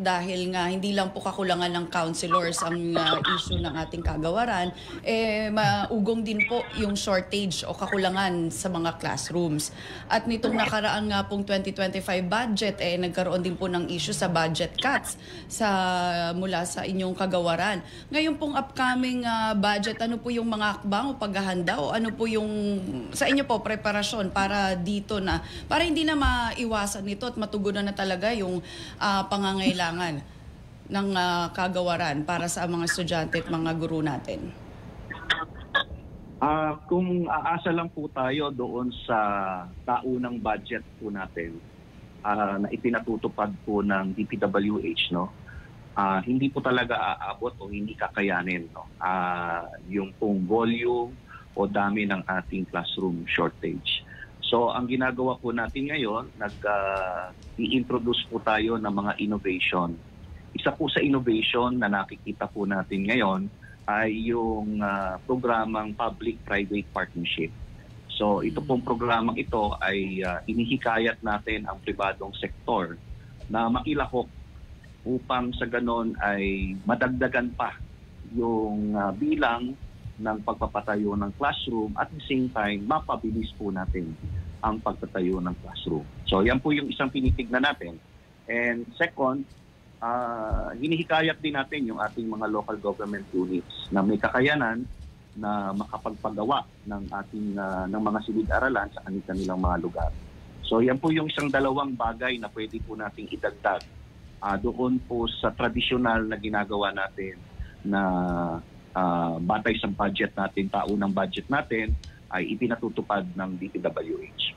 dahil nga hindi lang po kakulangan ng counselors ang issue ng ating kagawaran, maugong din po yung shortage o kakulangan sa mga classrooms. At nitong nakaraan nga pong 2025 budget, nagkaroon din po ng issue sa budget cuts mula sa inyong kagawaran. Ngayon pong upcoming budget, ano po yung mga akbang o paghahanda o ano po yung sa inyo po preparasyon para dito na, para hindi na maiwasan nito at matugunan na talaga yung pangangailangan ng kagawaran para sa mga estudyante at mga guro natin? Kung aasa lang po tayo doon sa taunang budget po natin na ipinatutupad po ng DPWH, no, hindi po talaga aabot o hindi kakayanin, no, yung pong volume o dami ng ating classroom shortage. So ang ginagawa po natin ngayon, i-introduce po tayo ng mga innovation. Isa po sa innovation na nakikita po natin ngayon ay yung programang public-private partnership. So ito pong programang ito ay inihikayat natin ang pribadong sektor na makilahok upang sa ganon ay madagdagan pa yung bilang ng pagpapatayo ng classroom at the same time mapabilis po natin ang pagtatayo ng classroom. So yan po yung isang tinitignan natin. And second, hinihikayat din natin yung ating mga local government units na may kakayanan na makapagpagawa ng ating ng mga silid-aralan sa kanilang mga lugar. So yan po yung isang dalawang bagay na pwede po nating idagdag doon po sa tradisyonal na ginagawa natin na batay sa budget natin, taunang budget natin ay ipinatutupad ng DPWH.